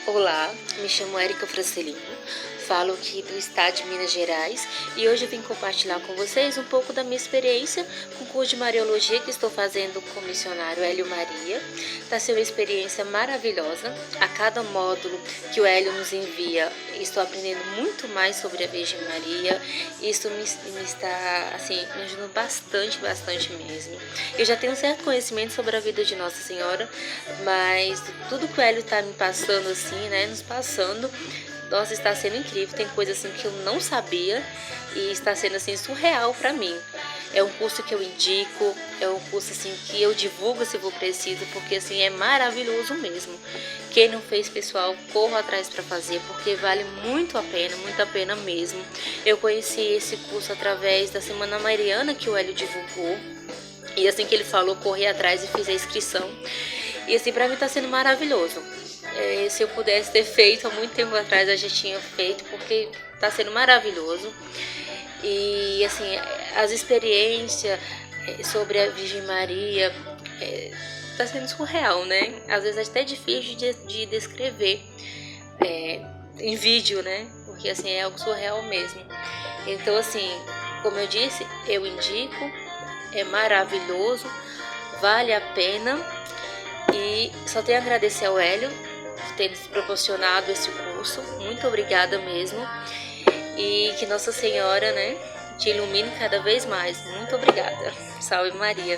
Olá, me chamo Érica Francelino, falo aqui do estado de Minas Gerais e hoje eu vim compartilhar com vocês um pouco da minha experiência com o curso de Mariologia que estou fazendo com o missionário Hélio Maria. Está sendo uma experiência maravilhosa. A cada módulo que o Hélio nos envia, estou aprendendo muito mais sobre a Virgem Maria. Isso me está me ajudando bastante mesmo. Eu já tenho um certo conhecimento sobre a vida de Nossa Senhora, mas tudo que o Hélio está me passando nos passando, nossa, está sendo incrível. Tem coisa que eu não sabia e está sendo surreal para mim. É um curso que eu indico, é um curso que eu divulgo se for preciso, porque é maravilhoso mesmo. Quem não fez, pessoal, corra atrás para fazer, porque vale muito a pena mesmo. Eu conheci esse curso através da Semana Mariana que o Hélio divulgou. E assim que ele falou, corri atrás e fiz a inscrição. E para mim está sendo maravilhoso. Se eu pudesse ter feito há muito tempo atrás, eu já tinha feito, porque está sendo maravilhoso. E as experiências sobre a Virgem Maria está sendo surreal, né? Às vezes é até difícil de descrever em vídeo, né? Porque é algo surreal mesmo. Então, como eu disse, eu indico, é maravilhoso, vale a pena. E só tenho a agradecer ao Hélio por ter nos proporcionado esse curso. Muito obrigada mesmo. E que Nossa Senhora, te ilumine cada vez mais. Muito obrigada. Salve Maria.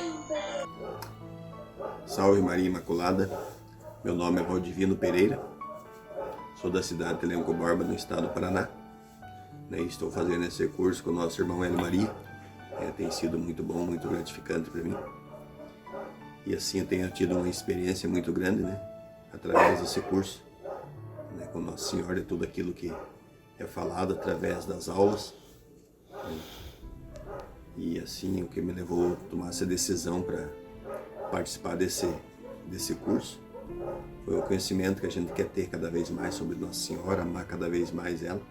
Salve Maria Imaculada. Meu nome é Valdivino Pereira. Sou da cidade de Elenco Borba, no estado do Paraná. Estou fazendo esse curso com o nosso irmão Hélio Maria. Tem sido muito bom, muito gratificante para mim. E eu tenho tido uma experiência muito grande, através desse curso, com Nossa Senhora e tudo aquilo que é falado através das aulas. E o que me levou a tomar essa decisão para participar desse curso foi o conhecimento que a gente quer ter cada vez mais sobre Nossa Senhora, amar cada vez mais ela.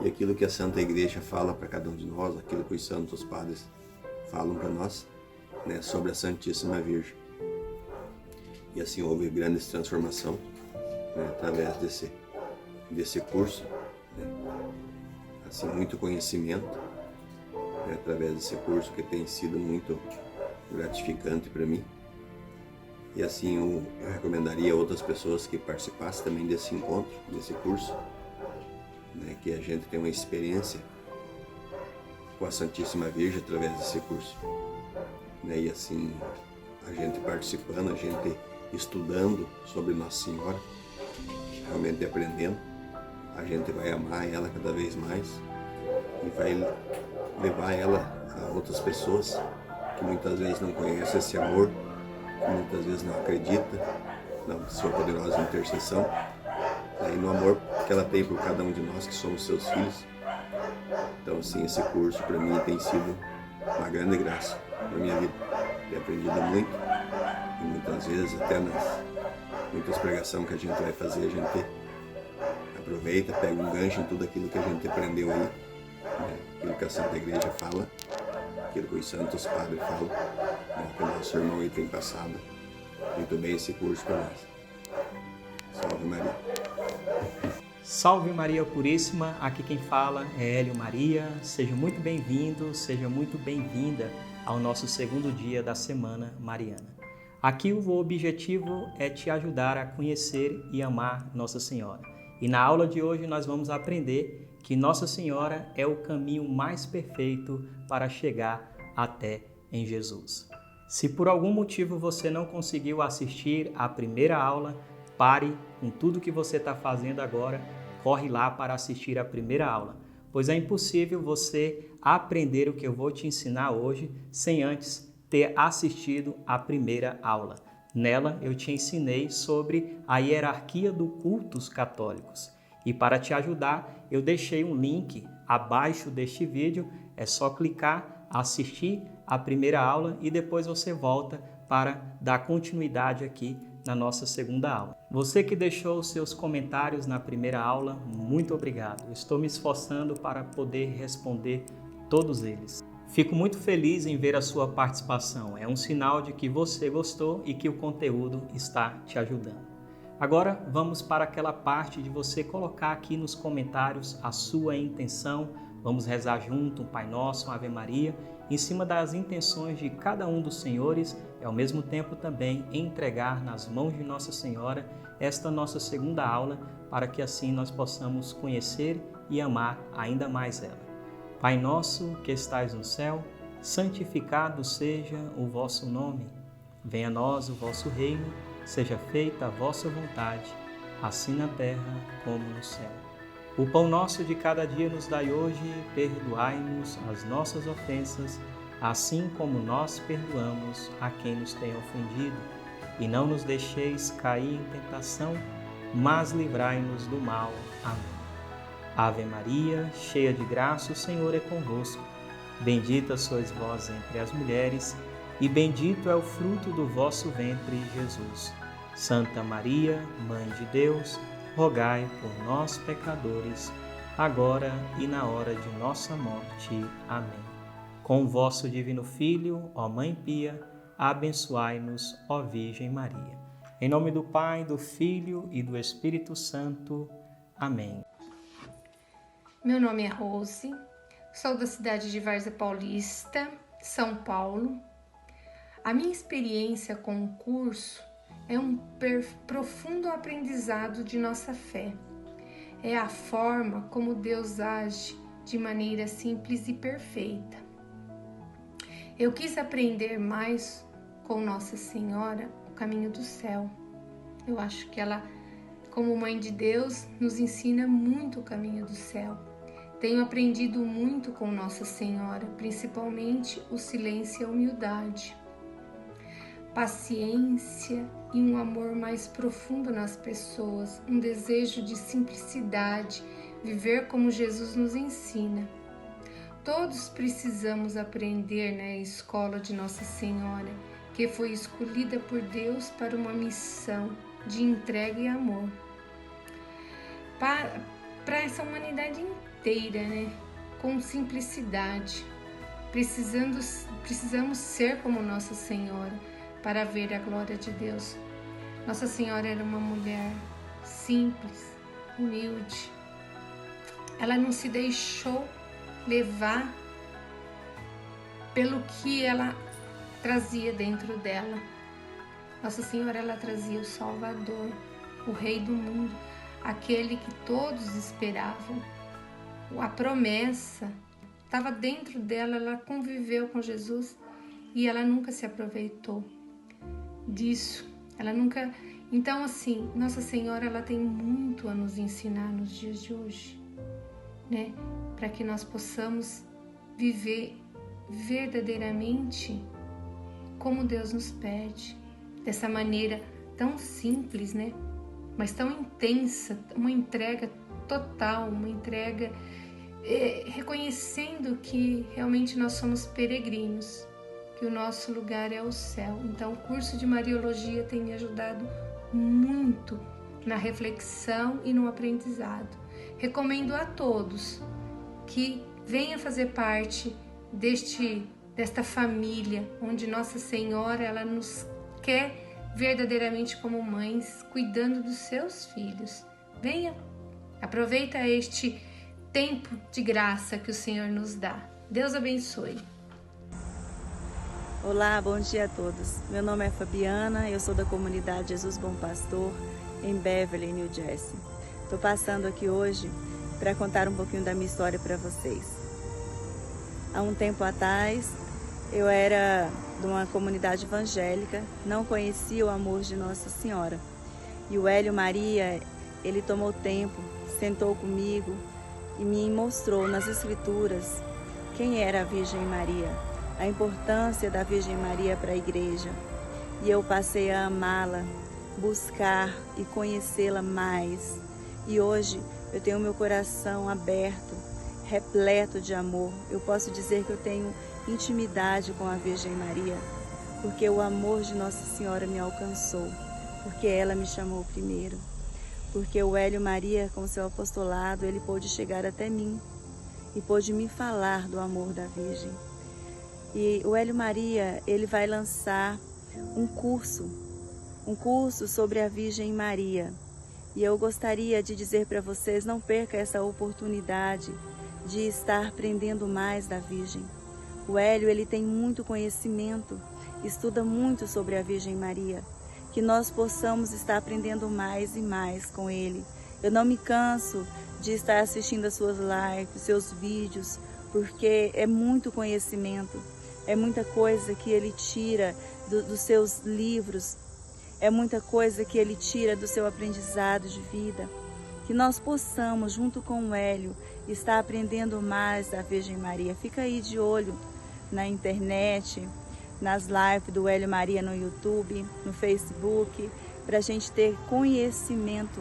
E aquilo que a Santa Igreja fala para cada um de nós, aquilo que os santos padres falam para nós, sobre a Santíssima Virgem. E houve grandes transformação através desse curso, muito conhecimento através desse curso, que tem sido muito gratificante para mim. E eu recomendaria a outras pessoas que participassem também desse encontro, desse curso, que a gente tem uma experiência com a Santíssima Virgem através desse curso. E a gente participando, a gente estudando sobre Nossa Senhora, realmente aprendendo, a gente vai amar ela cada vez mais e vai levar ela a outras pessoas que muitas vezes não conhecem esse amor, que muitas vezes não acreditam na sua poderosa intercessão, e no amor que ela tem por cada um de nós que somos seus filhos. Então esse curso para mim tem sido uma grande graça na minha vida. Tenho aprendido muito, e muitas vezes até nas muitas pregações que a gente vai fazer, a gente aproveita, pega um gancho em tudo aquilo que a gente aprendeu aí, aquilo que a Santa Igreja fala, aquilo que os santos padres falam, que o nosso irmão aí tem passado muito bem esse curso para nós. Salve Maria. Salve Maria Puríssima, aqui quem fala é Hélio Maria. Seja muito bem-vindo, seja muito bem-vinda ao nosso segundo dia da Semana Mariana. Aqui o objetivo é te ajudar a conhecer e amar Nossa Senhora. E na aula de hoje nós vamos aprender que Nossa Senhora é o caminho mais perfeito para chegar até em Jesus. Se por algum motivo você não conseguiu assistir à primeira aula, pare com tudo que você está fazendo agora, corre lá para assistir a primeira aula, pois é impossível você aprender o que eu vou te ensinar hoje sem antes ter assistido a primeira aula. Nela eu te ensinei sobre a hierarquia dos cultos católicos. E para te ajudar, eu deixei um link abaixo deste vídeo, é só clicar, assistir a primeira aula e depois você volta para dar continuidade aqui na nossa segunda aula. Você que deixou os seus comentários na primeira aula, muito obrigado. Estou me esforçando para poder responder todos eles. Fico muito feliz em ver a sua participação. É um sinal de que você gostou e que o conteúdo está te ajudando. Agora vamos para aquela parte de você colocar aqui nos comentários a sua intenção. Vamos rezar junto um Pai Nosso, uma Ave Maria, em cima das intenções de cada um dos senhores e ao mesmo tempo também entregar nas mãos de Nossa Senhora esta nossa segunda aula, para que assim nós possamos conhecer e amar ainda mais ela. Pai nosso que estais no céu, santificado seja o vosso nome. Venha a nós o vosso reino, seja feita a vossa vontade, assim na terra como no céu. O pão nosso de cada dia nos dai hoje, perdoai-nos as nossas ofensas, assim como nós perdoamos a quem nos tem ofendido. E não nos deixeis cair em tentação, mas livrai-nos do mal. Amém. Ave Maria, cheia de graça, o Senhor é convosco. Bendita sois vós entre as mulheres, e bendito é o fruto do vosso ventre, Jesus. Santa Maria, Mãe de Deus, rogai por nós, pecadores, agora e na hora de nossa morte. Amém. Com o vosso divino Filho, ó Mãe pia, abençoai-nos, ó Virgem Maria. Em nome do Pai, do Filho e do Espírito Santo. Amém. Meu nome é Rose, sou da cidade de Várzea Paulista, São Paulo. A minha experiência com o curso é um profundo aprendizado de nossa fé. É a forma como Deus age de maneira simples e perfeita. Eu quis aprender mais com Nossa Senhora o caminho do céu. Eu acho que ela, como Mãe de Deus, nos ensina muito o caminho do céu. Tenho aprendido muito com Nossa Senhora, principalmente o silêncio e a humildade, paciência e um amor mais profundo nas pessoas, um desejo de simplicidade, viver como Jesus nos ensina. Todos precisamos aprender na escola de Nossa Senhora, que foi escolhida por Deus para uma missão de entrega e amor. Para essa humanidade inteira, com simplicidade. Precisamos ser como Nossa Senhora para ver a glória de Deus. Nossa Senhora era uma mulher simples, humilde. Ela não se deixou levar pelo que ela trazia dentro dela. Nossa Senhora, ela trazia o Salvador, o Rei do mundo, aquele que todos esperavam. A promessa estava dentro dela, ela conviveu com Jesus e ela nunca se aproveitou disso. Ela nunca... Então, assim, Nossa Senhora, ela tem muito a nos ensinar nos dias de hoje, para que nós possamos viver verdadeiramente como Deus nos pede, dessa maneira tão simples, mas tão intensa, uma entrega total, uma entrega reconhecendo que realmente nós somos peregrinos, que o nosso lugar é o céu. Então, o curso de Mariologia tem me ajudado muito na reflexão e no aprendizado. Recomendo a todos que venham fazer parte desta família, onde Nossa Senhora ela nos quer verdadeiramente como mães, cuidando dos seus filhos. Venha, aproveita este tempo de graça que o Senhor nos dá. Deus abençoe. Olá, bom dia a todos. Meu nome é Fabiana, eu sou da comunidade Jesus Bom Pastor, em Beverly, New Jersey. Estou passando aqui hoje para contar um pouquinho da minha história para vocês. Há um tempo atrás, eu era de uma comunidade evangélica, não conhecia o amor de Nossa Senhora. E o Hélio Maria, ele tomou tempo, sentou comigo e me mostrou nas Escrituras quem era a Virgem Maria, a importância da Virgem Maria para a igreja. E eu passei a amá-la, buscar e conhecê-la mais. E hoje eu tenho meu coração aberto, repleto de amor. Eu posso dizer que eu tenho intimidade com a Virgem Maria, porque o amor de Nossa Senhora me alcançou, porque ela me chamou primeiro, porque o Hélio Maria, com seu apostolado, ele pôde chegar até mim e pôde me falar do amor da Virgem. E o Hélio Maria, ele vai lançar um curso um curso sobre a Virgem Maria. E eu gostaria de dizer para vocês, não perca essa oportunidade de estar aprendendo mais da Virgem. O Hélio, ele tem muito conhecimento, estuda muito sobre a Virgem Maria. Que nós possamos estar aprendendo mais e mais com ele. Eu não me canso de estar assistindo as suas lives, seus vídeos, porque é muito conhecimento, é muita coisa que ele tira dos seus livros, é muita coisa que ele tira do seu aprendizado de vida. Que nós possamos, junto com o Hélio, estar aprendendo mais da Virgem Maria. Fica aí de olho na internet, nas lives do Hélio Maria no YouTube, no Facebook, para a gente ter conhecimento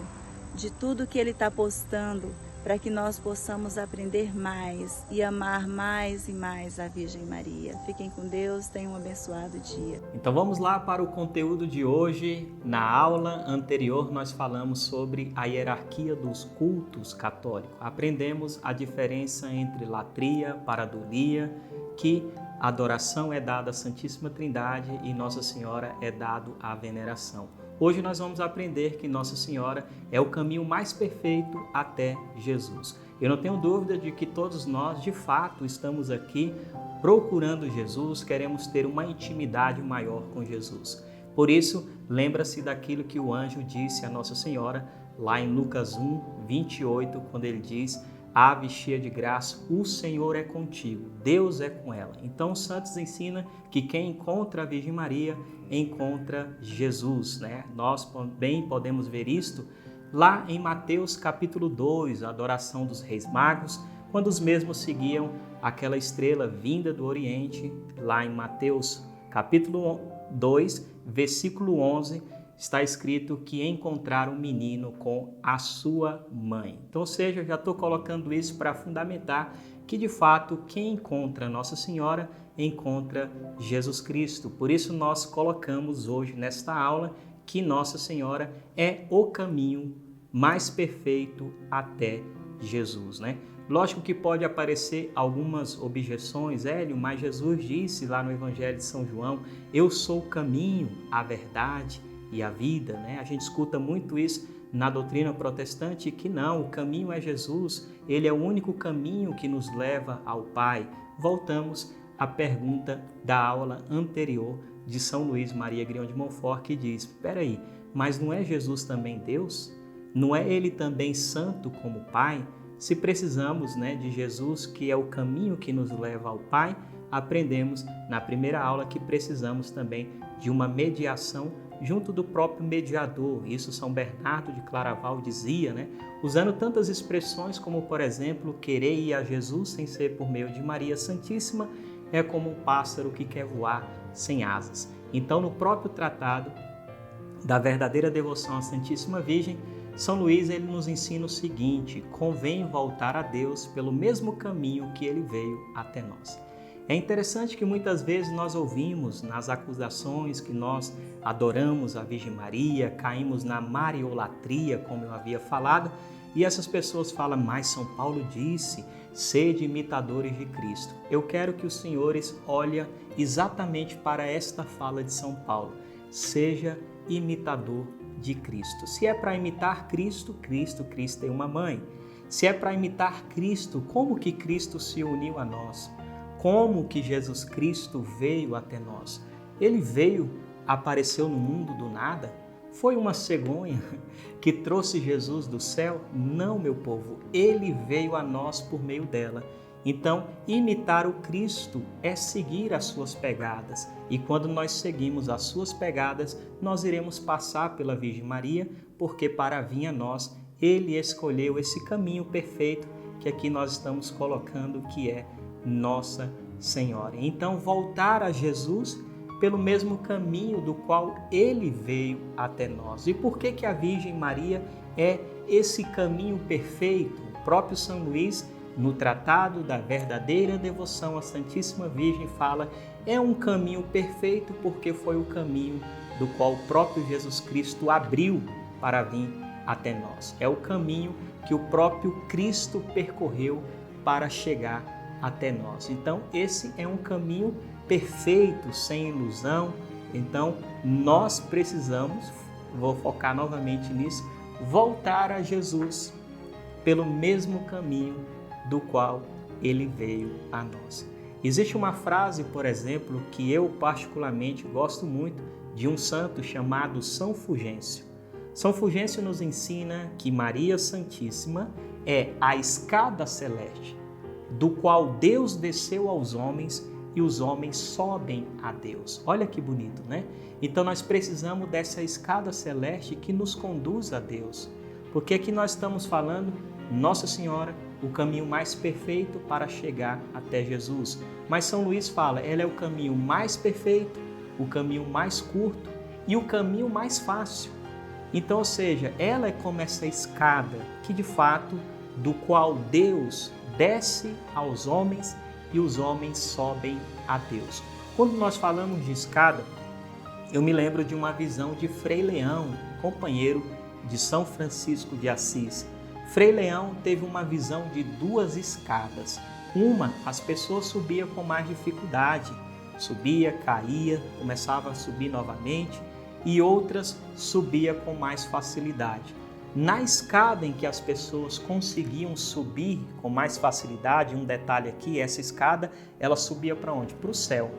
de tudo que ele está postando, para que nós possamos aprender mais e amar mais e mais a Virgem Maria. Fiquem com Deus, tenham um abençoado dia. Então vamos lá para o conteúdo de hoje. Na aula anterior nós falamos sobre a hierarquia dos cultos católicos. Aprendemos a diferença entre latria, paradolia, que a adoração é dada à Santíssima Trindade e Nossa Senhora é dado à veneração. Hoje nós vamos aprender que Nossa Senhora é o caminho mais perfeito até Jesus. Eu não tenho dúvida de que todos nós, de fato, estamos aqui procurando Jesus, queremos ter uma intimidade maior com Jesus. Por isso, lembra-se daquilo que o anjo disse a Nossa Senhora, lá em Lucas 1, 28, quando ele diz: Ave cheia de graça, o Senhor é contigo, Deus é com ela. Então, os santos ensinam que quem encontra a Virgem Maria, encontra Jesus, né? Nós bem podemos ver isto lá em Mateus capítulo 2, a adoração dos reis magos, quando os mesmos seguiam aquela estrela vinda do Oriente, lá em Mateus capítulo 2, versículo 11, está escrito que encontraram um menino com a sua mãe. Então, ou seja, eu já estou colocando isso para fundamentar que, de fato, quem encontra Nossa Senhora, encontra Jesus Cristo. Por isso, nós colocamos hoje nesta aula que Nossa Senhora é o caminho mais perfeito até Jesus, né? Lógico que pode aparecer algumas objeções, Hélio, mas Jesus disse lá no Evangelho de São João: eu sou o caminho, a verdade e a vida, né? A gente escuta muito isso na doutrina protestante, que não, o caminho é Jesus, ele é o único caminho que nos leva ao Pai. Voltamos à pergunta da aula anterior de São Luís Maria Grião de Montfort, que diz: peraí, mas não é Jesus também Deus? Não é ele também santo como Pai? Se precisamos, né, de Jesus, que é o caminho que nos leva ao Pai, aprendemos na primeira aula que precisamos também de uma mediação junto do próprio mediador. Isso São Bernardo de Claraval dizia, né? Usando tantas expressões como, por exemplo, querer ir a Jesus sem ser por meio de Maria Santíssima é como um pássaro que quer voar sem asas. Então, no próprio tratado da verdadeira devoção à Santíssima Virgem, São Luís ele nos ensina o seguinte: convém voltar a Deus pelo mesmo caminho que ele veio até nós. É interessante que muitas vezes nós ouvimos nas acusações que nós adoramos a Virgem Maria, caímos na mariolatria, como eu havia falado, e essas pessoas falam: mas São Paulo disse, sede imitadores de Cristo. Eu quero que os senhores olhem exatamente para esta fala de São Paulo: seja imitador de Cristo. Se é para imitar Cristo, Cristo tem uma mãe. Se é para imitar Cristo, como que Cristo se uniu a nós? Como que Jesus Cristo veio até nós? Ele veio, apareceu no mundo do nada? Foi uma cegonha que trouxe Jesus do céu? Não, meu povo, ele veio a nós por meio dela. Então, imitar o Cristo é seguir as suas pegadas. E quando nós seguimos as suas pegadas, nós iremos passar pela Virgem Maria, porque para vir a nós, ele escolheu esse caminho perfeito que aqui nós estamos colocando, que é Nossa Senhora. Então, voltar a Jesus pelo mesmo caminho do qual ele veio até nós. E por que a Virgem Maria é esse caminho perfeito? O próprio São Luís, no Tratado da Verdadeira Devoção à Santíssima Virgem, fala: é um caminho perfeito porque foi o caminho do qual o próprio Jesus Cristo abriu para vir até nós. É o caminho que o próprio Cristo percorreu para chegar até nós. Então, esse é um caminho perfeito, sem ilusão. Então, nós precisamos, vou focar novamente nisso, voltar a Jesus pelo mesmo caminho do qual ele veio a nós. Existe uma frase, por exemplo, que eu particularmente gosto muito, de um santo chamado São Fulgêncio. São Fulgêncio nos ensina que Maria Santíssima é a escada celeste, do qual Deus desceu aos homens e os homens sobem a Deus. Olha que bonito, né? Então nós precisamos dessa escada celeste que nos conduz a Deus. Porque aqui nós estamos falando, Nossa Senhora, o caminho mais perfeito para chegar até Jesus. Mas São Luís fala, ela é o caminho mais perfeito, o caminho mais curto e o caminho mais fácil. Então, ou seja, ela é como essa escada que de fato, do qual Deus desce aos homens e os homens sobem a Deus. Quando nós falamos de escada, eu me lembro de uma visão de Frei Leão, companheiro de São Francisco de Assis. Frei Leão teve uma visão de duas escadas. Uma, as pessoas subiam com mais dificuldade, subia, caía, começava a subir novamente, e outras subia com mais facilidade. Na escada em que as pessoas conseguiam subir com mais facilidade, um detalhe aqui, essa escada, ela subia para onde? Para o céu.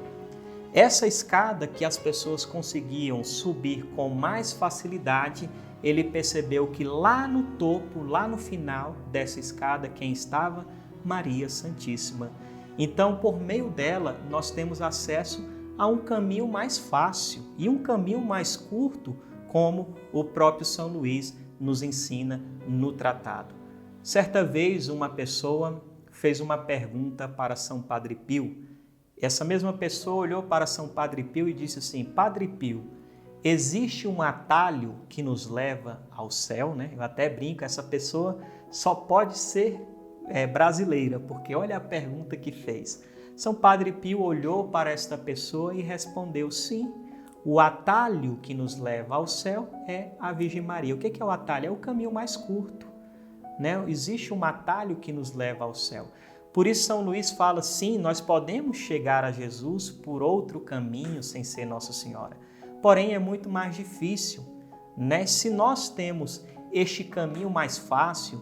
Essa escada que as pessoas conseguiam subir com mais facilidade, ele percebeu que lá no topo, lá no final dessa escada, quem estava? Maria Santíssima. Então, por meio dela, nós temos acesso a um caminho mais fácil e um caminho mais curto, como o próprio São Luís nos ensina no tratado. Certa vez, uma pessoa fez uma pergunta para São Padre Pio. Essa mesma pessoa olhou para São Padre Pio e disse assim: Padre Pio, existe um atalho que nos leva ao céu, né? Eu até brinco, essa pessoa só pode ser brasileira, porque olha a pergunta que fez. São Padre Pio olhou para esta pessoa e respondeu: sim, o atalho que nos leva ao céu é a Virgem Maria. O que é o atalho? É o caminho mais curto, né? Existe um atalho que nos leva ao céu. Por isso São Luís fala, sim, nós podemos chegar a Jesus por outro caminho sem ser Nossa Senhora. Porém, é muito mais difícil, né? Se nós temos este caminho mais fácil,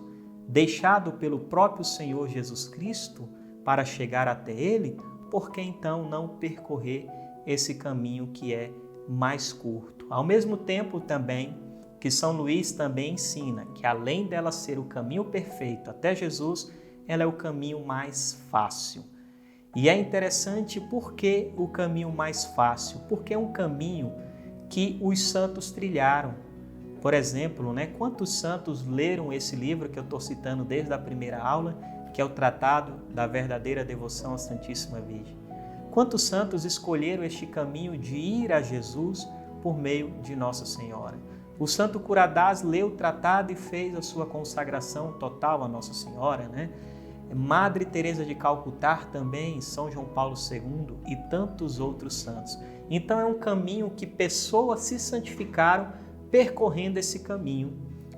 deixado pelo próprio Senhor Jesus Cristo para chegar até Ele, por que então não percorrer esse caminho que é mais curto? Ao mesmo tempo também que São Luís também ensina que além dela ser o caminho perfeito até Jesus, ela é o caminho mais fácil. E é interessante porque o caminho mais fácil, porque é um caminho que os santos trilharam. Por exemplo, né, quantos santos leram esse livro que eu estou citando desde a primeira aula, que é o Tratado da Verdadeira Devoção à Santíssima Virgem? Quantos santos escolheram este caminho de ir a Jesus por meio de Nossa Senhora? O Santo Curadás leu o tratado e fez a sua consagração total a Nossa Senhora, né? Madre Teresa de Calcutá também, São João Paulo II e tantos outros santos. Então é um caminho que pessoas se santificaram percorrendo esse caminho.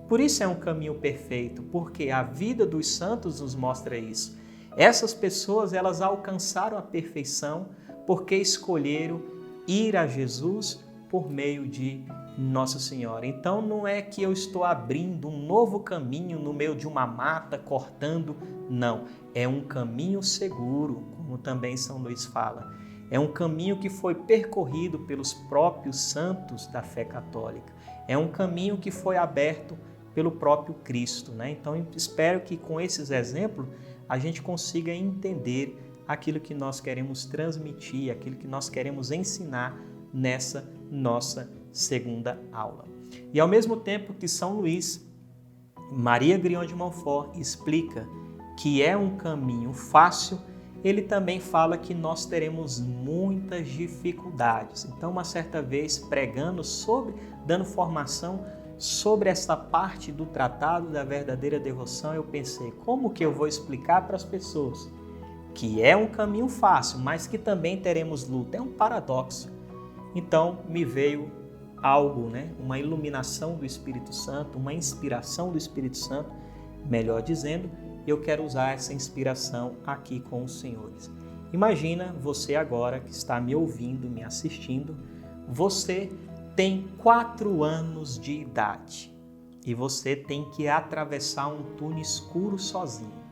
Por isso é um caminho perfeito, porque a vida dos santos nos mostra isso. Essas pessoas, elas alcançaram a perfeição porque escolheram ir a Jesus por meio de Nossa Senhora. Então não é que eu estou abrindo um novo caminho no meio de uma mata, cortando, não. É um caminho seguro, como também São Luís fala. É um caminho que foi percorrido pelos próprios santos da fé católica. É um caminho que foi aberto pelo próprio Cristo, né? Então espero que com esses exemplos a gente consiga entender aquilo que nós queremos transmitir, aquilo que nós queremos ensinar nessa nossa segunda aula. E ao mesmo tempo que São Luís, Maria Grignon de Montfort explica que é um caminho fácil, ele também fala que nós teremos muitas dificuldades. Então, uma certa vez, pregando dando formação sobre essa parte do Tratado da Verdadeira Devoção, eu pensei, como que eu vou explicar para as pessoas que é um caminho fácil, mas que também teremos luta? É um paradoxo. Então, me veio algo, né? Uma iluminação do Espírito Santo, uma inspiração do Espírito Santo, melhor dizendo, eu quero usar essa inspiração aqui com os senhores. Imagina você agora que está me ouvindo, me assistindo, você tem 4 anos de idade e você tem que atravessar um túnel escuro sozinho.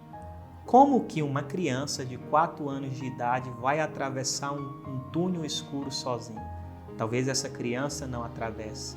Como que uma criança de 4 anos de idade vai atravessar um túnel escuro sozinho? Talvez essa criança não atravesse.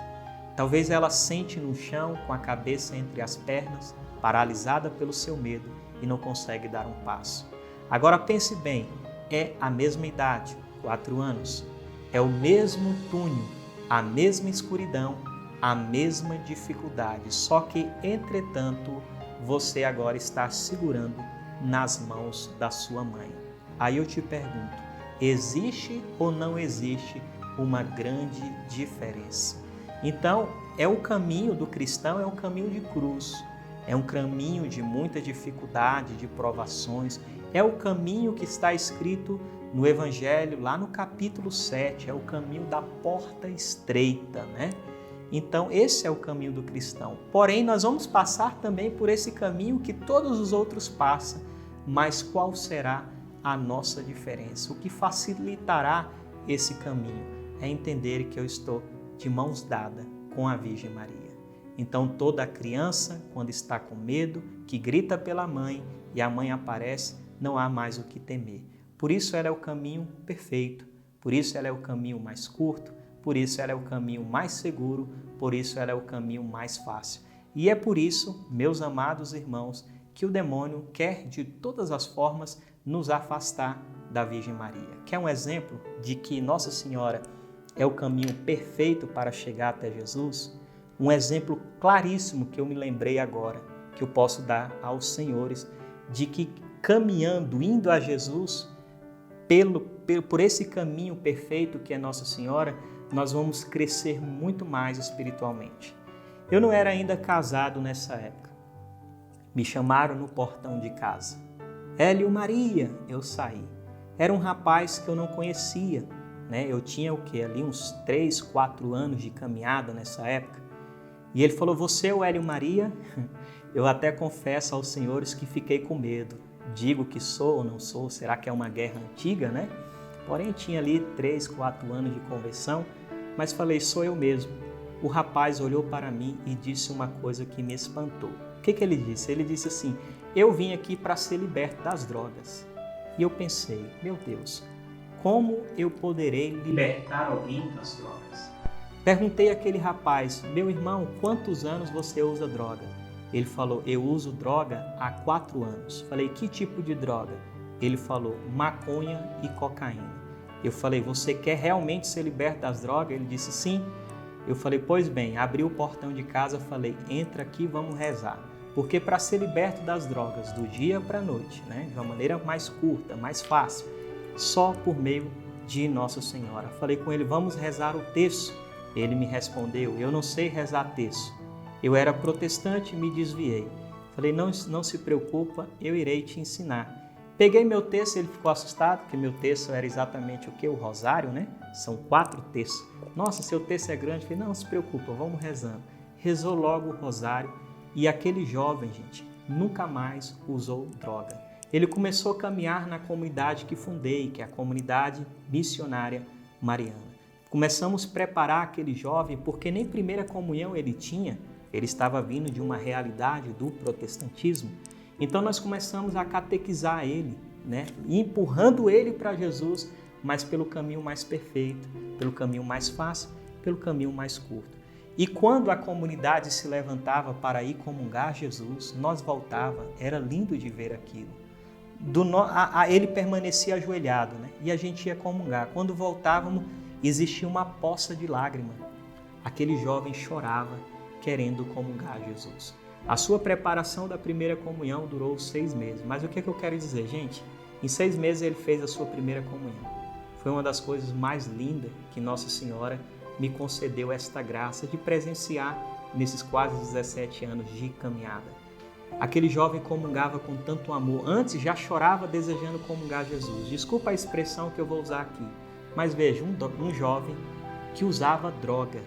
Talvez ela sente no chão com a cabeça entre as pernas, paralisada pelo seu medo e não consegue dar um passo. Agora pense bem, é a mesma idade, 4 anos. É o mesmo túnel, a mesma escuridão, a mesma dificuldade. Só que, entretanto, você agora está segurando nas mãos da sua mãe. Aí eu te pergunto, existe ou não existe uma grande diferença? Então, é o caminho do cristão, é um caminho de cruz, é um caminho de muita dificuldade, de provações, é o caminho que está escrito no Evangelho, lá no capítulo 7, é o caminho da porta estreita, né? Então, esse é o caminho do cristão. Porém, nós vamos passar também por esse caminho que todos os outros passam, mas qual será a nossa diferença? O que facilitará esse caminho é entender que eu estou de mãos dadas com a Virgem Maria. Então, toda criança, quando está com medo, que grita pela mãe e a mãe aparece, não há mais o que temer. Por isso ela é o caminho perfeito, por isso ela é o caminho mais curto, por isso ela é o caminho mais seguro, por isso ela é o caminho mais fácil. E é por isso, meus amados irmãos, que o demônio quer de todas as formas nos afastar da Virgem Maria. Quer um exemplo de que Nossa Senhora é o caminho perfeito para chegar até Jesus? Um exemplo claríssimo que eu me lembrei agora, que eu posso dar aos senhores, de que caminhando, indo a Jesus, por esse caminho perfeito que é Nossa Senhora, nós vamos crescer muito mais espiritualmente. Eu não era ainda casado nessa época. Me chamaram no portão de casa. Hélio Maria, eu saí. Era um rapaz que eu não conhecia, né? Eu tinha ali uns 3, 4 anos de caminhada nessa época. E ele falou, você é o Hélio Maria? Eu até confesso aos senhores que fiquei com medo. Digo que sou ou não sou? Será que é uma guerra antiga, né? Porém, tinha ali 3, 4 anos de conversão, mas falei, sou eu mesmo. O rapaz olhou para mim e disse uma coisa que me espantou. O que ele disse? Ele disse assim, eu vim aqui para ser liberto das drogas. E eu pensei, meu Deus, como eu poderei libertar alguém das drogas? Perguntei àquele rapaz, meu irmão, quantos anos você usa droga? Ele falou, eu uso droga há 4 anos. Falei, que tipo de droga? Ele falou, maconha e cocaína. Eu falei, você quer realmente ser liberto das drogas? Ele disse, sim. Eu falei, pois bem, abri o portão de casa, falei, entra aqui, vamos rezar. Porque para ser liberto das drogas do dia para a noite, né, de uma maneira mais curta, mais fácil, só por meio de Nossa Senhora. Falei com ele, vamos rezar o terço. Ele me respondeu, eu não sei rezar terço. Eu era protestante e me desviei. Falei, não se preocupa, eu irei te ensinar. Peguei meu terço, ele ficou assustado, porque meu terço era exatamente o que? O rosário, né? São 4 terços. Nossa, seu terço é grande. Falei, não se preocupa, vamos rezando. Rezou logo o rosário e aquele jovem, gente, nunca mais usou droga. Ele começou a caminhar na comunidade que fundei, que é a comunidade missionária mariana. Começamos a preparar aquele jovem, porque nem primeira comunhão ele tinha, ele estava vindo de uma realidade do protestantismo. Então nós começamos a catequizar ele, né? Empurrando ele para Jesus, mas pelo caminho mais perfeito, pelo caminho mais fácil, pelo caminho mais curto. E quando a comunidade se levantava para ir comungar Jesus, nós voltava, era lindo de ver aquilo. Ele permanecia ajoelhado, né? E a gente ia comungar. Quando voltávamos, existia uma poça de lágrimas. Aquele jovem chorava, querendo comungar Jesus. A sua preparação da primeira comunhão durou 6 meses. Mas o que eu quero dizer, gente? Em 6 meses ele fez a sua primeira comunhão. Foi uma das coisas mais lindas que Nossa Senhora me concedeu esta graça de presenciar nesses quase 17 anos de caminhada. Aquele jovem comungava com tanto amor. Antes já chorava desejando comungar Jesus. Desculpa a expressão que eu vou usar aqui. Mas veja, um jovem que usava droga,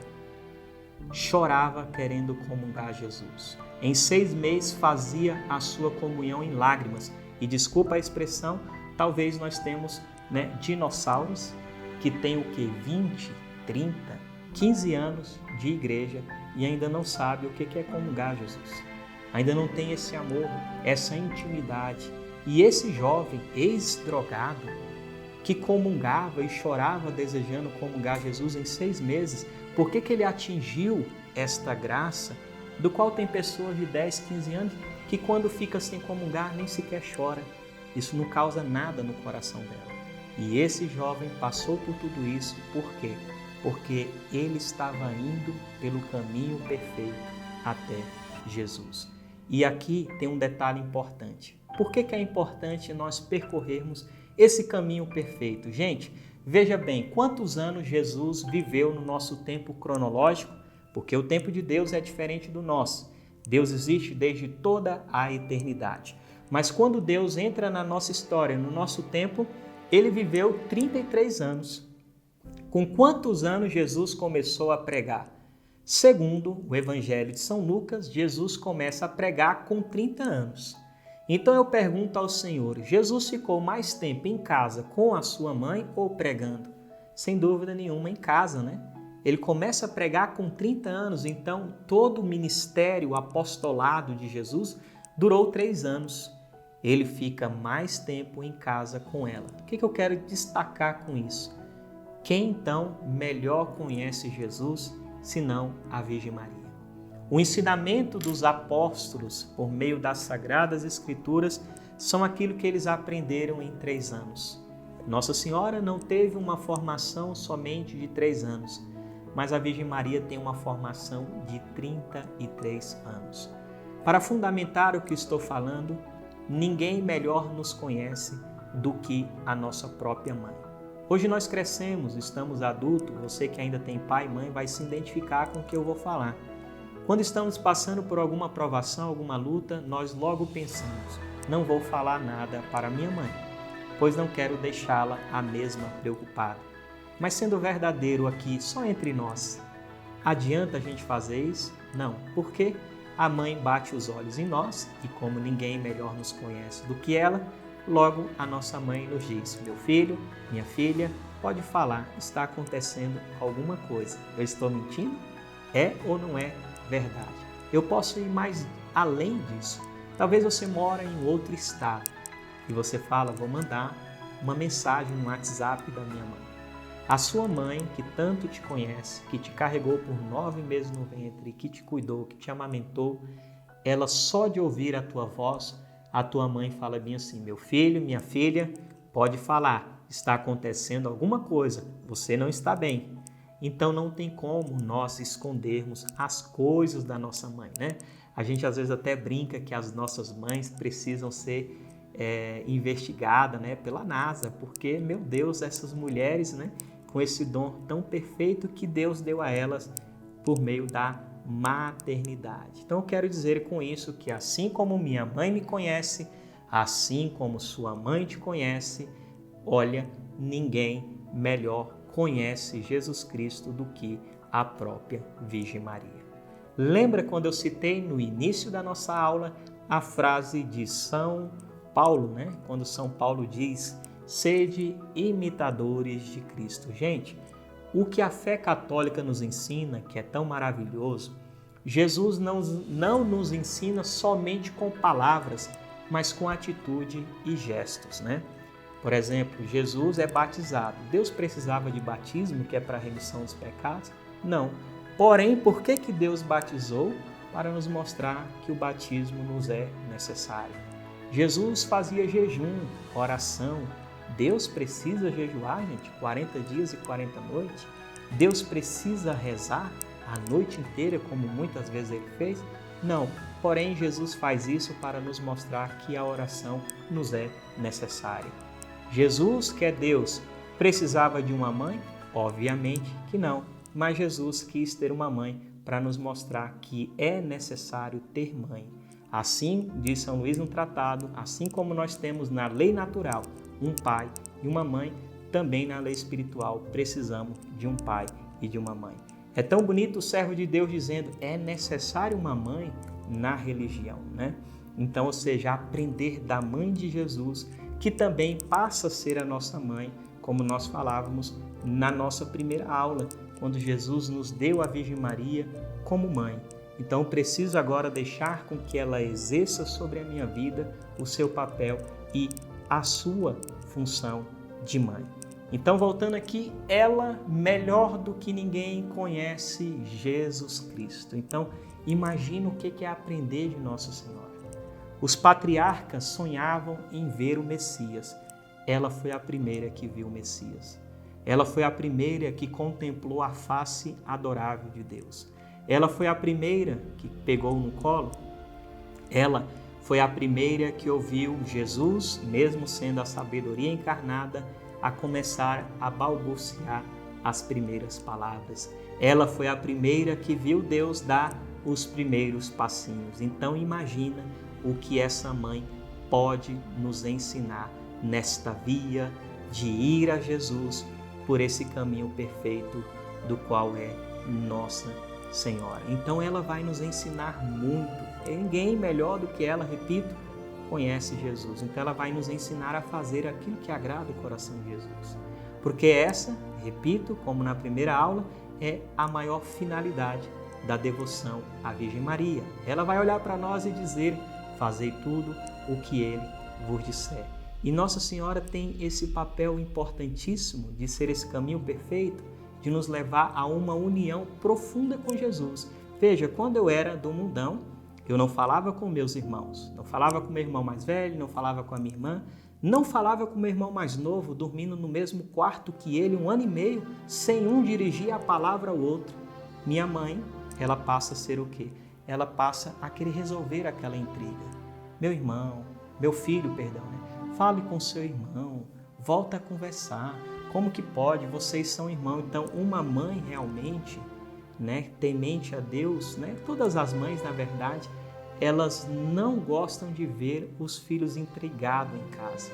chorava querendo comungar Jesus. Em 6 meses fazia a sua comunhão em lágrimas. E desculpa a expressão, talvez nós temos, né, dinossauros que têm o quê? 20, 30, 15 anos de igreja e ainda não sabe o que é comungar Jesus. Ainda não tem esse amor, essa intimidade. E esse jovem ex-drogado que comungava e chorava desejando comungar Jesus em 6 meses, por que ele atingiu esta graça, do qual tem pessoas de 10, 15 anos que quando fica sem comungar nem sequer chora. Isso não causa nada no coração dela. E esse jovem passou por tudo isso, por quê? Porque ele estava indo pelo caminho perfeito até Jesus. E aqui tem um detalhe importante. Por que é importante nós percorrermos esse caminho perfeito? Gente, veja bem, quantos anos Jesus viveu no nosso tempo cronológico? Porque o tempo de Deus é diferente do nosso. Deus existe desde toda a eternidade. Mas quando Deus entra na nossa história, no nosso tempo, ele viveu 33 anos. Com quantos anos Jesus começou a pregar? Segundo o Evangelho de São Lucas, Jesus começa a pregar com 30 anos. Então eu pergunto ao Senhor, Jesus ficou mais tempo em casa com a sua mãe ou pregando? Sem dúvida nenhuma, em casa, né? Ele começa a pregar com 30 anos, então todo o ministério, o apostolado de Jesus durou 3 anos. Ele fica mais tempo em casa com ela. O que eu quero destacar com isso? Quem então melhor conhece Jesus, senão a Virgem Maria? O ensinamento dos apóstolos, por meio das Sagradas Escrituras, são aquilo que eles aprenderam em 3 anos. Nossa Senhora não teve uma formação somente de 3 anos, mas a Virgem Maria tem uma formação de 33 anos. Para fundamentar o que estou falando, ninguém melhor nos conhece do que a nossa própria mãe. Hoje nós crescemos, estamos adultos, você que ainda tem pai e mãe vai se identificar com o que eu vou falar. Quando estamos passando por alguma provação, alguma luta, nós logo pensamos, não vou falar nada para minha mãe, pois não quero deixá-la a mesma preocupada. Mas sendo verdadeiro aqui, só entre nós, adianta a gente fazer isso? Não. Por quê? A mãe bate os olhos em nós e como ninguém melhor nos conhece do que ela, logo a nossa mãe nos diz, meu filho, minha filha, pode falar, está acontecendo alguma coisa. Eu estou mentindo? É ou não é verdade? Eu posso ir mais além disso. Talvez você mora em outro estado e você fala, vou mandar uma mensagem no WhatsApp da minha mãe. A sua mãe, que tanto te conhece, que te carregou por 9 meses no ventre, que te cuidou, que te amamentou, ela só de ouvir a tua voz, a tua mãe fala bem assim, meu filho, minha filha, pode falar, está acontecendo alguma coisa, você não está bem. Então não tem como nós escondermos as coisas da nossa mãe, né? A gente às vezes até brinca que as nossas mães precisam ser investigadas, né, pela NASA, porque, meu Deus, essas mulheres, né, com esse dom tão perfeito que Deus deu a elas por meio da maternidade. Então eu quero dizer com isso que assim como minha mãe me conhece, assim como sua mãe te conhece, olha, ninguém melhor conhece Jesus Cristo do que a própria Virgem Maria. Lembra quando eu citei no início da nossa aula a frase de São Paulo, né? Quando São Paulo diz, sede imitadores de Cristo. Gente, o que a fé católica nos ensina, que é tão maravilhoso, Jesus não nos ensina somente com palavras, mas com atitude e gestos, né? Por exemplo, Jesus é batizado. Deus precisava de batismo, que é para a remissão dos pecados? Não. Porém, por que Deus batizou? Para nos mostrar que o batismo nos é necessário. Jesus fazia jejum, oração. Deus precisa jejuar, gente, 40 dias e 40 noites? Deus precisa rezar a noite inteira, como muitas vezes ele fez? Não. Porém, Jesus faz isso para nos mostrar que a oração nos é necessária. Jesus, que é Deus, precisava de uma mãe? Obviamente que não. Mas Jesus quis ter uma mãe para nos mostrar que é necessário ter mãe. Assim, diz São Luís no tratado, assim como nós temos na lei natural um pai e uma mãe, também na lei espiritual precisamos de um pai e de uma mãe. É tão bonito o servo de Deus dizendo, é necessário uma mãe na religião, né? Então, ou seja, aprender da mãe de Jesus, que também passa a ser a nossa mãe, como nós falávamos na nossa primeira aula, quando Jesus nos deu a Virgem Maria como mãe. Então, preciso agora deixar com que ela exerça sobre a minha vida o seu papel e a sua função de mãe. Então, voltando aqui, ela, melhor do que ninguém, conhece Jesus Cristo. Então, imagina o que é aprender de Nossa Senhora. Os patriarcas sonhavam em ver o Messias. Ela foi a primeira que viu o Messias. Ela foi a primeira que contemplou a face adorável de Deus. Ela foi a primeira que pegou no colo. Ela foi a primeira que ouviu Jesus, mesmo sendo a sabedoria encarnada, a começar a balbuciar as primeiras palavras. Ela foi a primeira que viu Deus dar os primeiros passinhos. Então imagina o que essa mãe pode nos ensinar nesta via de ir a Jesus por esse caminho perfeito do qual é Nossa Senhora. Então ela vai nos ensinar muito. Ninguém melhor do que ela, repito, conhece Jesus. Então ela vai nos ensinar a fazer aquilo que agrada o coração de Jesus. Porque essa, repito, como na primeira aula, é a maior finalidade da devoção à Virgem Maria. Ela vai olhar para nós e dizer: fazei tudo o que Ele vos disser. E Nossa Senhora tem esse papel importantíssimo de ser esse caminho perfeito, de nos levar a uma união profunda com Jesus. Veja, quando eu era do mundão, eu não falava com meus irmãos, não falava com meu irmão mais velho, não falava com a minha irmã, não falava com meu irmão mais novo, dormindo no mesmo quarto que ele, 1 ano e meio, sem um dirigir a palavra ao outro. Minha mãe, ela passa a ser o quê? Ela passa a querer resolver aquela intriga. Meu irmão, meu filho, perdão, né? Fale com seu irmão, volta a conversar. Como que pode? Vocês são irmãos. Então, uma mãe realmente, né, temente a Deus, né? Todas as mães, na verdade, elas não gostam de ver os filhos intrigados em casa.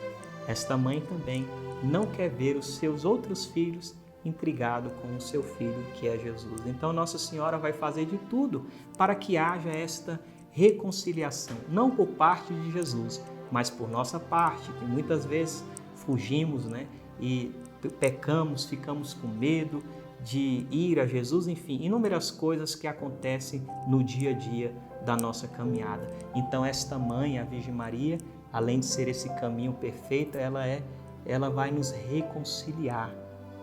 Esta mãe também não quer ver os seus outros filhos intrigados com o seu filho, que é Jesus. Então, Nossa Senhora vai fazer de tudo para que haja esta reconciliação, não por parte de Jesus, mas por nossa parte, que muitas vezes fugimos, né, e pecamos, ficamos com medo de ir a Jesus, enfim, inúmeras coisas que acontecem no dia a dia da nossa caminhada. Então, esta mãe, a Virgem Maria, além de ser esse caminho perfeito, ela vai nos reconciliar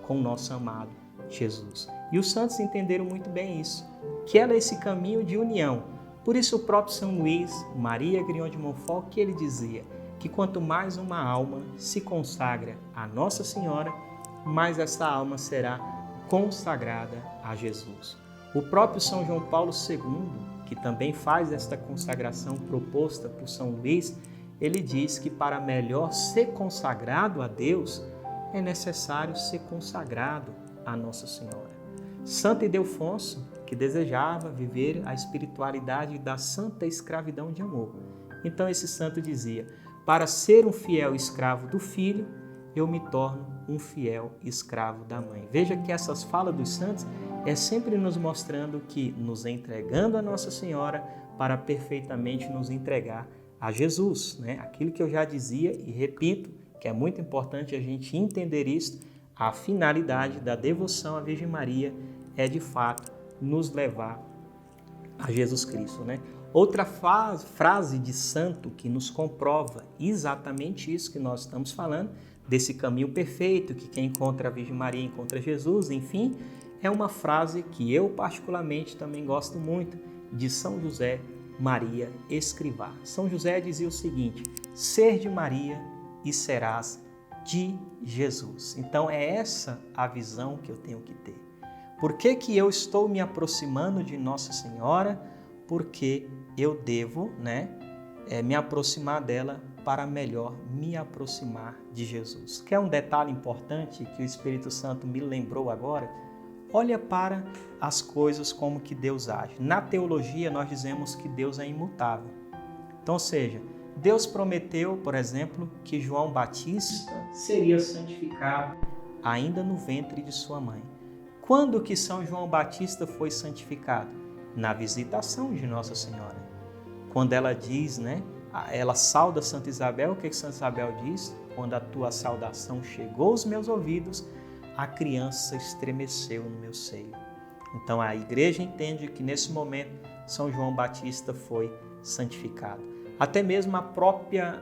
com o nosso amado Jesus. E os santos entenderam muito bem isso, que ela é esse caminho de união. Por isso o próprio São Luís Maria Grignion de Montfort, que ele dizia que quanto mais uma alma se consagra a Nossa Senhora, mais essa alma será consagrada a Jesus. O próprio São João Paulo II, que também faz esta consagração proposta por São Luís, ele diz que para melhor ser consagrado a Deus, é necessário ser consagrado a Nossa Senhora. Santo Ildefonso, que desejava viver a espiritualidade da santa escravidão de amor. Então esse santo dizia: para ser um fiel escravo do filho, eu me torno um fiel escravo da mãe. Veja que essas falas dos santos é sempre nos mostrando que nos entregando a Nossa Senhora para perfeitamente nos entregar a Jesus, né? Aquilo que eu já dizia e repito, que é muito importante a gente entender isso, a finalidade da devoção à Virgem Maria é de fato nos levar a Jesus Cristo, né? Outra frase de santo que nos comprova exatamente isso que nós estamos falando, desse caminho perfeito, que quem encontra a Virgem Maria encontra Jesus, enfim, é uma frase que eu particularmente também gosto muito, de São José Maria Escrivá. São José dizia o seguinte: ser de Maria e serás de Jesus. Então é essa a visão que eu tenho que ter. Por que que eu estou me aproximando de Nossa Senhora? Porque eu devo, me aproximar dela para melhor me aproximar de Jesus. Quer um detalhe importante que o Espírito Santo me lembrou agora? Olha para as coisas como que Deus age. Na teologia nós dizemos que Deus é imutável. Então, ou seja, Deus prometeu, por exemplo, que João Batista seria santificado ainda no ventre de sua mãe. Quando que São João Batista foi santificado? Na visitação de Nossa Senhora. Quando ela diz, ela sauda Santa Isabel, o que Santa Isabel diz? Quando a tua saudação chegou aos meus ouvidos, a criança estremeceu no meu seio. Então a igreja entende que nesse momento São João Batista foi santificado. Até mesmo a própria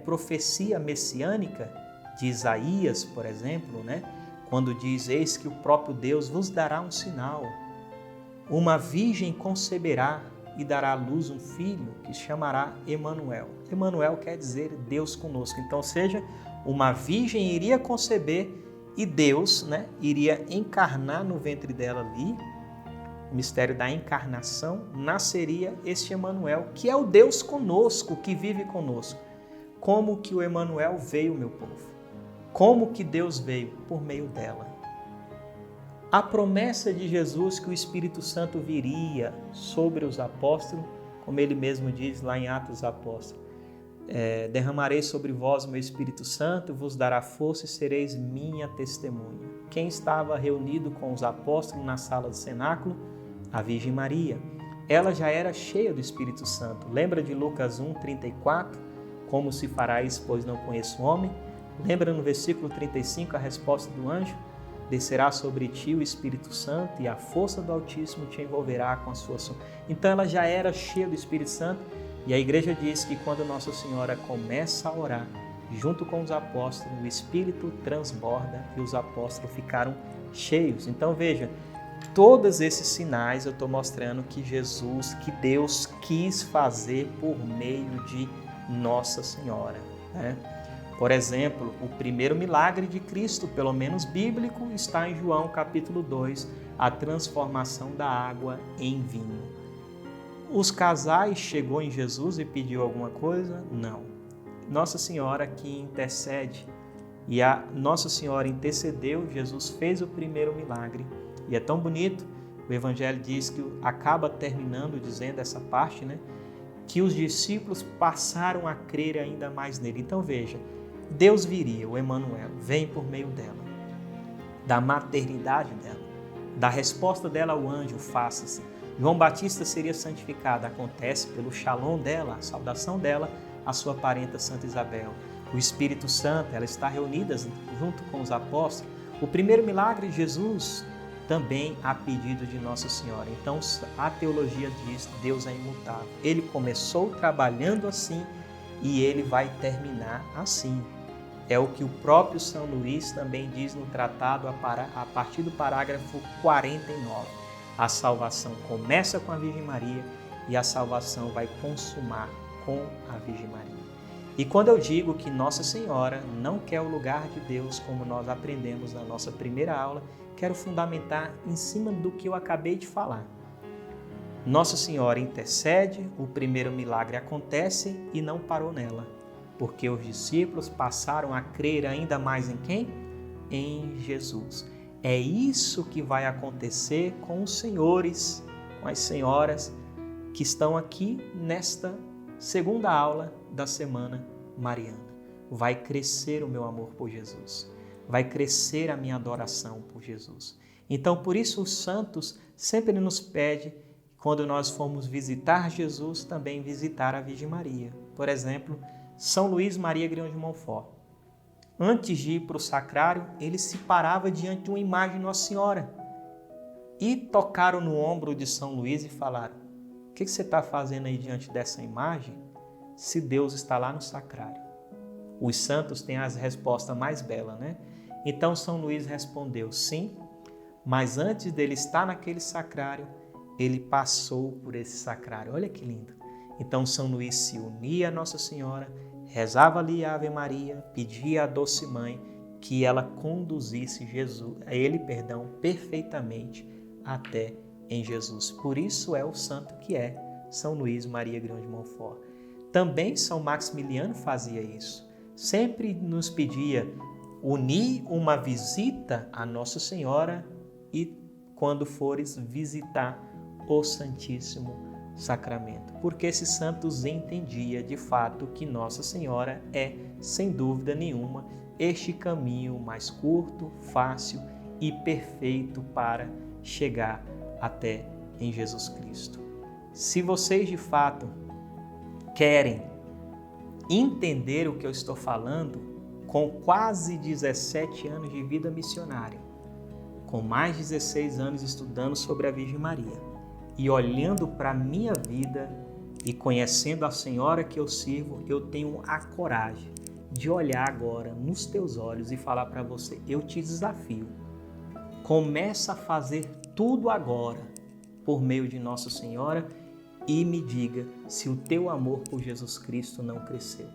profecia messiânica de Isaías, por exemplo, né? Quando diz: eis que o próprio Deus vos dará um sinal, uma virgem conceberá e dará à luz um filho que chamará Emanuel. Emanuel quer dizer Deus conosco. Então, seja, uma virgem iria conceber e Deus, né, iria encarnar no ventre dela ali. O mistério da encarnação, nasceria este Emanuel, que é o Deus conosco, que vive conosco. Como que o Emanuel veio, meu povo? Como que Deus veio? Por meio dela. A promessa de Jesus que o Espírito Santo viria sobre os apóstolos, como ele mesmo diz lá em Atos dos Apóstolos: derramarei sobre vós o meu Espírito Santo, vos dará força e sereis minha testemunha. Quem estava reunido com os apóstolos na sala do cenáculo? A Virgem Maria. Ela já era cheia do Espírito Santo. Lembra de Lucas 1:34? Como se farás, pois não conheço o homem? Lembra no versículo 35 a resposta do anjo? Descerá sobre ti o Espírito Santo e a força do Altíssimo te envolverá com a sua sombra. Então ela já era cheia do Espírito Santo, e a igreja diz que quando Nossa Senhora começa a orar junto com os apóstolos, o Espírito transborda e os apóstolos ficaram cheios. Então veja, todos esses sinais eu estou mostrando que Jesus, que Deus quis fazer por meio de Nossa Senhora, né? Por exemplo, o primeiro milagre de Cristo, pelo menos bíblico, está em João capítulo 2, a transformação da água em vinho. Os casais chegou em Jesus e pediu alguma coisa? Não. Nossa Senhora que intercede, e a Nossa Senhora intercedeu, Jesus fez o primeiro milagre. E é tão bonito, o Evangelho diz que acaba terminando dizendo essa parte, né? Que os discípulos passaram a crer ainda mais nele. Então veja, Deus viria, o Emanuel, vem por meio dela, da maternidade dela, da resposta dela ao anjo, faça-se. João Batista seria santificado, acontece pelo shalom dela, a saudação dela, a sua parenta Santa Isabel. O Espírito Santo, ela está reunida junto com os apóstolos. O primeiro milagre, Jesus, também a pedido de Nossa Senhora. Então a teologia diz: Deus é imutável. Ele começou trabalhando assim e ele vai terminar assim. É o que o próprio São Luís também diz no tratado a partir do parágrafo 49. A salvação começa com a Virgem Maria e a salvação vai consumar com a Virgem Maria. E quando eu digo que Nossa Senhora não quer o lugar de Deus, como nós aprendemos na nossa primeira aula, quero fundamentar em cima do que eu acabei de falar. Nossa Senhora intercede, o primeiro milagre acontece e não parou nela, porque os discípulos passaram a crer ainda mais em quem? Em Jesus. É isso que vai acontecer com os senhores, com as senhoras que estão aqui nesta segunda aula da Semana Mariana. Vai crescer o meu amor por Jesus. Vai crescer a minha adoração por Jesus. Então, por isso, os santos sempre nos pedem, quando nós formos visitar Jesus, também visitar a Virgem Maria. Por exemplo, São Luís Maria Grignion de Montfort. Antes de ir para o sacrário, ele se parava diante de uma imagem de Nossa Senhora e tocaram no ombro de São Luís e falaram: o que você está fazendo aí diante dessa imagem, se Deus está lá no sacrário? Os santos têm as respostas mais belas, né? Então São Luís respondeu: sim, mas antes dele estar naquele sacrário, ele passou por esse sacrário. Olha que lindo! Então São Luís se unia a Nossa Senhora, rezava ali a Ave Maria, pedia à Doce Mãe que ela conduzisse ele, perfeitamente até em Jesus. Por isso é o santo que é São Luís Maria Grignion de Montfort. Também São Maximiliano fazia isso. Sempre nos pedia unir uma visita a Nossa Senhora e quando fores visitar o Santíssimo Sacramento, porque esses santos entendia de fato que Nossa Senhora é, sem dúvida nenhuma, este caminho mais curto, fácil e perfeito para chegar até em Jesus Cristo. Se vocês de fato querem entender o que eu estou falando, com quase 17 anos de vida missionária, com mais de 16 anos estudando sobre a Virgem Maria e olhando para a minha vida e conhecendo a Senhora que eu sirvo, eu tenho a coragem de olhar agora nos teus olhos e falar para você, eu te desafio, começa a fazer tudo agora por meio de Nossa Senhora e me diga se o teu amor por Jesus Cristo não cresceu,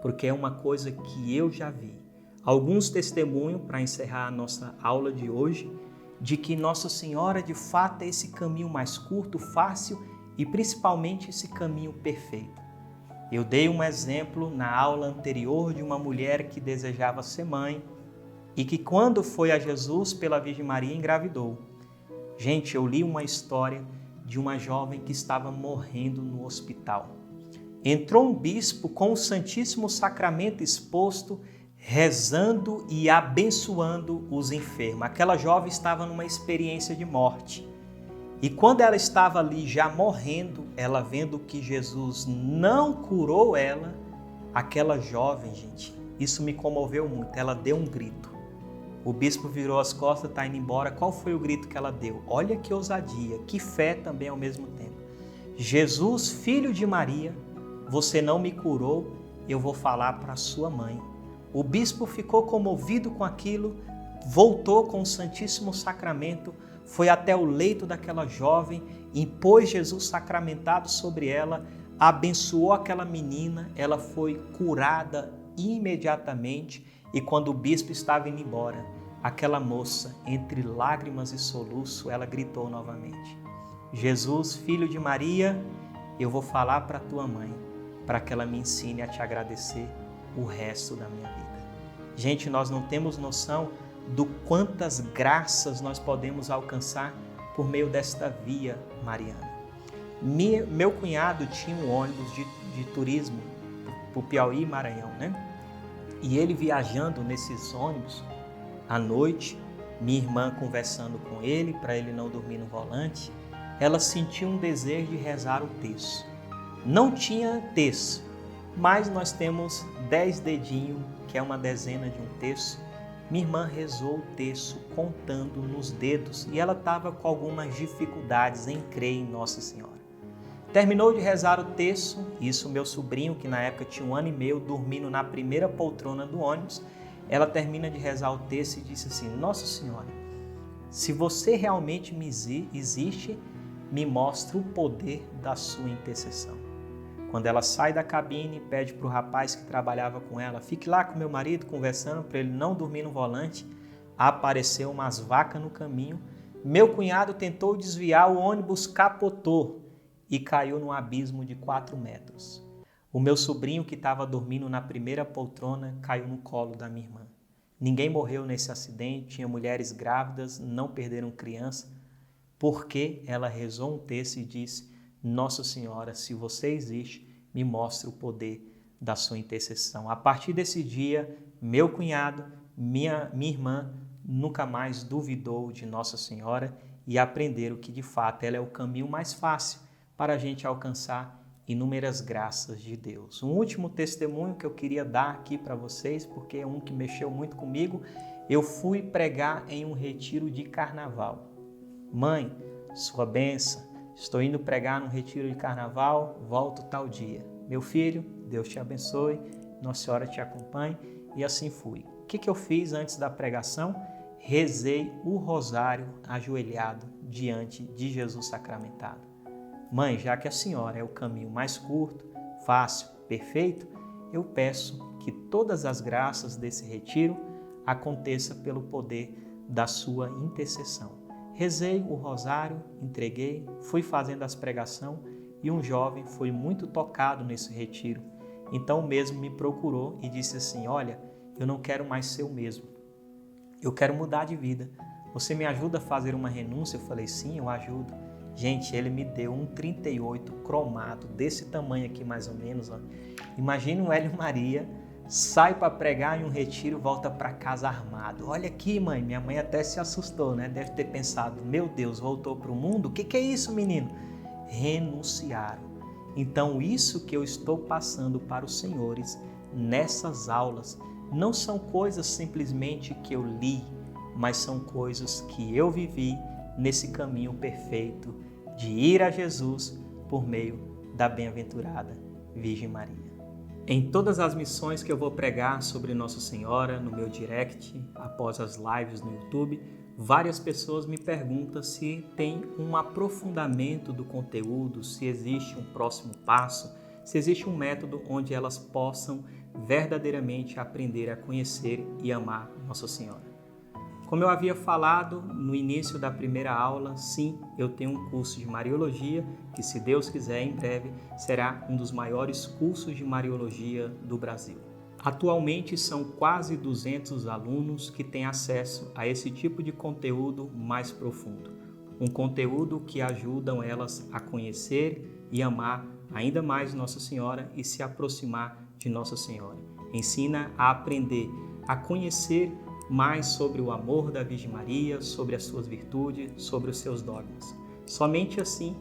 porque é uma coisa que eu já vi. Alguns testemunhos para encerrar a nossa aula de hoje, de que Nossa Senhora de fato é esse caminho mais curto, fácil e principalmente esse caminho perfeito. Eu dei um exemplo na aula anterior de uma mulher que desejava ser mãe e que quando foi a Jesus pela Virgem Maria engravidou. Gente, eu li uma história de uma jovem que estava morrendo no hospital. Entrou um bispo com o Santíssimo Sacramento exposto, rezando e abençoando os enfermos. Aquela jovem estava numa experiência de morte. E quando ela estava ali já morrendo, ela vendo que Jesus não curou ela, aquela jovem, gente, isso me comoveu muito, ela deu um grito. O bispo virou as costas, está indo embora. Qual foi o grito que ela deu? Olha que ousadia, que fé também ao mesmo tempo. Jesus, filho de Maria, você não me curou, eu vou falar para sua mãe. O bispo ficou comovido com aquilo, voltou com o Santíssimo Sacramento, foi até o leito daquela jovem, impôs Jesus sacramentado sobre ela, abençoou aquela menina, ela foi curada imediatamente e quando o bispo estava indo embora, aquela moça, entre lágrimas e soluço, ela gritou novamente, Jesus, filho de Maria, eu vou falar para tua mãe, para que ela me ensine a te agradecer o resto da minha vida. Gente, nós não temos noção do quantas graças nós podemos alcançar por meio desta via mariana. Meu cunhado tinha um ônibus de turismo para o Piauí e Maranhão, né? E ele viajando nesses ônibus, à noite, minha irmã conversando com ele, para ele não dormir no volante, ela sentiu um desejo de rezar o terço. Não tinha terço, mas nós temos 10 dedinhos, que é uma dezena de um terço. Minha irmã rezou o terço contando nos dedos e ela estava com algumas dificuldades em crer em Nossa Senhora. Terminou de rezar o terço, isso meu sobrinho, que na época tinha 1 ano e meio, dormindo na primeira poltrona do ônibus, ela termina de rezar o terço e disse assim, Nossa Senhora, se você realmente me existe, me mostra o poder da sua intercessão. Quando ela sai da cabine e pede para o rapaz que trabalhava com ela, fique lá com meu marido conversando para ele não dormir no volante, apareceu umas vacas no caminho, meu cunhado tentou desviar, o ônibus capotou e caiu num abismo de 4 metros. O meu sobrinho que estava dormindo na primeira poltrona caiu no colo da minha irmã. Ninguém morreu nesse acidente, tinha mulheres grávidas, não perderam criança, porque ela rezou um terço e disse, Nossa Senhora, se você existe, me mostre o poder da sua intercessão. A partir desse dia, meu cunhado, minha irmã, nunca mais duvidou de Nossa Senhora e aprenderam que, de fato, ela é o caminho mais fácil para a gente alcançar inúmeras graças de Deus. Um último testemunho que eu queria dar aqui para vocês, porque é um que mexeu muito comigo, eu fui pregar em um retiro de carnaval. Mãe, sua bênção, estou indo pregar num retiro de carnaval, volto tal dia. Meu filho, Deus te abençoe, Nossa Senhora te acompanhe, e assim fui. O que eu fiz antes da pregação? Rezei o rosário ajoelhado diante de Jesus sacramentado. Mãe, já que a senhora é o caminho mais curto, fácil, perfeito, eu peço que todas as graças desse retiro aconteça pelo poder da sua intercessão. Rezei o rosário, entreguei, fui fazendo as pregações e um jovem foi muito tocado nesse retiro. Então o mesmo me procurou e disse assim, olha, eu não quero mais ser o mesmo, eu quero mudar de vida. Você me ajuda a fazer uma renúncia? Eu falei, sim, eu ajudo. Gente, ele me deu um 38 cromado, desse tamanho aqui mais ou menos. Ó. Imagina o Hélio Maria, sai para pregar em um retiro, volta para casa armado. Olha aqui, mãe, minha mãe até se assustou, né? Deve ter pensado, meu Deus, voltou para o mundo? O que é isso, menino? Renunciaram. Então, isso que eu estou passando para os senhores nessas aulas não são coisas simplesmente que eu li, mas são coisas que eu vivi nesse caminho perfeito de ir a Jesus por meio da bem-aventurada Virgem Maria. Em todas as missões que eu vou pregar sobre Nossa Senhora, no meu direct, após as lives no YouTube, várias pessoas me perguntam se tem um aprofundamento do conteúdo, se existe um próximo passo, se existe um método onde elas possam verdadeiramente aprender a conhecer e amar Nossa Senhora. Como eu havia falado no início da primeira aula, sim, eu tenho um curso de Mariologia, que se Deus quiser, em breve, será um dos maiores cursos de Mariologia do Brasil. Atualmente são quase 200 alunos que têm acesso a esse tipo de conteúdo mais profundo. Um conteúdo que ajudam elas a conhecer e amar ainda mais Nossa Senhora e se aproximar de Nossa Senhora. Ensina a aprender, a conhecer mais sobre o amor da Virgem Maria, sobre as suas virtudes, sobre os seus dogmas. Somente assim,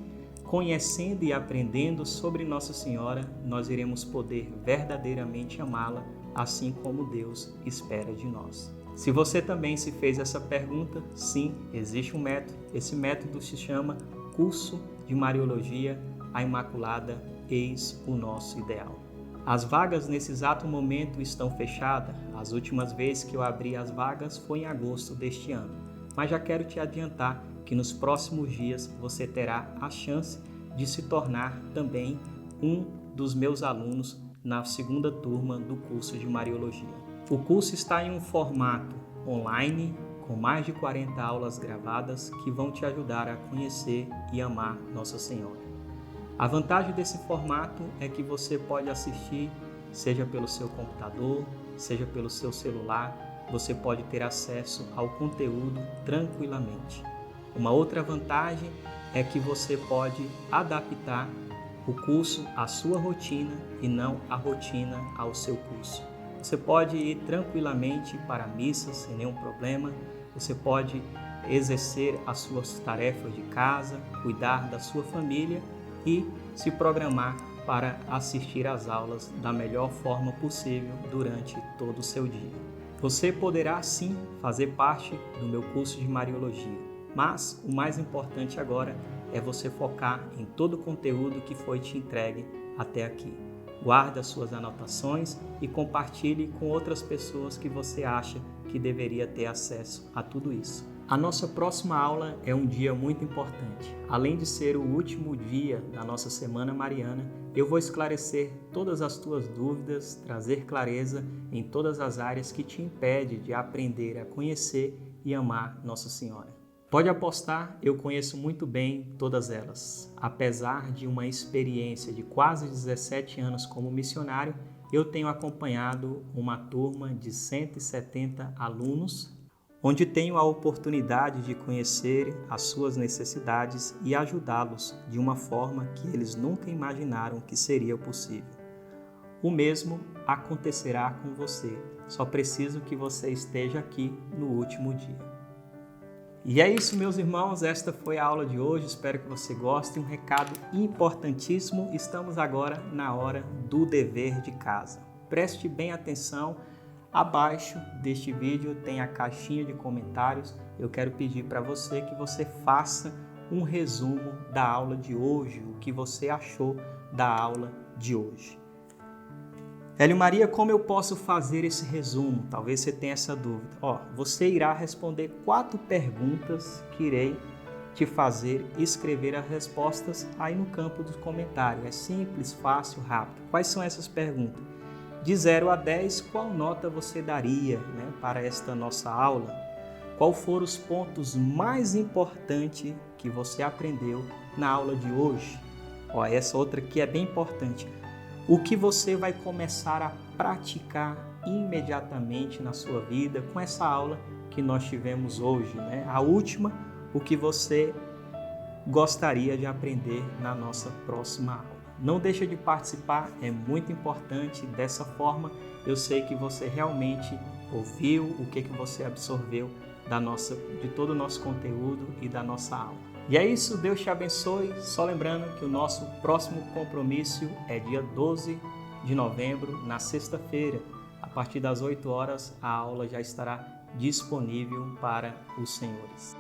conhecendo e aprendendo sobre Nossa Senhora, nós iremos poder verdadeiramente amá-la, assim como Deus espera de nós. Se você também se fez essa pergunta, sim, existe um método. Esse método se chama Curso de Mariologia, a Imaculada, eis o nosso ideal. As vagas nesse exato momento estão fechadas. As últimas vezes que eu abri as vagas foi em agosto deste ano. Mas já quero te adiantar que nos próximos dias você terá a chance de se tornar também um dos meus alunos na segunda turma do curso de Mariologia. O curso está em um formato online, com mais de 40 aulas gravadas que vão te ajudar a conhecer e amar Nossa Senhora. A vantagem desse formato é que você pode assistir, seja pelo seu computador, seja pelo seu celular, você pode ter acesso ao conteúdo tranquilamente. Uma outra vantagem é que você pode adaptar o curso à sua rotina e não a rotina ao seu curso. Você pode ir tranquilamente para a missa sem nenhum problema, você pode exercer as suas tarefas de casa, cuidar da sua família e se programar para assistir às aulas da melhor forma possível durante todo o seu dia. Você poderá sim fazer parte do meu curso de Mariologia, mas o mais importante agora é você focar em todo o conteúdo que foi te entregue até aqui. Guarde as suas anotações e compartilhe com outras pessoas que você acha que deveria ter acesso a tudo isso. A nossa próxima aula é um dia muito importante. Além de ser o último dia da nossa Semana Mariana, eu vou esclarecer todas as tuas dúvidas, trazer clareza em todas as áreas que te impedem de aprender a conhecer e amar Nossa Senhora. Pode apostar, eu conheço muito bem todas elas. Apesar de uma experiência de quase 17 anos como missionário, eu tenho acompanhado uma turma de 170 alunos, onde tenho a oportunidade de conhecer as suas necessidades e ajudá-los de uma forma que eles nunca imaginaram que seria possível. O mesmo acontecerá com você, só preciso que você esteja aqui no último dia. E é isso, meus irmãos, esta foi a aula de hoje, espero que você goste. Um recado importantíssimo, estamos agora na hora do dever de casa. Preste bem atenção. Abaixo deste vídeo tem a caixinha de comentários. Eu quero pedir para você que você faça um resumo da aula de hoje, o que você achou da aula de hoje. Hélio Maria, como eu posso fazer esse resumo? Talvez você tenha essa dúvida. Você irá responder 4 perguntas que irei te fazer escrever as respostas aí no campo dos comentários. É simples, fácil, rápido. Quais são essas perguntas? De 0 a 10, qual nota você daria, para esta nossa aula? Qual foram os pontos mais importantes que você aprendeu na aula de hoje? Essa outra aqui é bem importante. O que você vai começar a praticar imediatamente na sua vida com essa aula que nós tivemos hoje, A última, o que você gostaria de aprender na nossa próxima aula. Não deixa de participar, é muito importante. Dessa forma, eu sei que você realmente ouviu o que você absorveu de todo o nosso conteúdo e da nossa aula. E é isso, Deus te abençoe. Só lembrando que o nosso próximo compromisso é dia 12 de novembro, na sexta-feira, a partir das 8 horas, a aula já estará disponível para os senhores.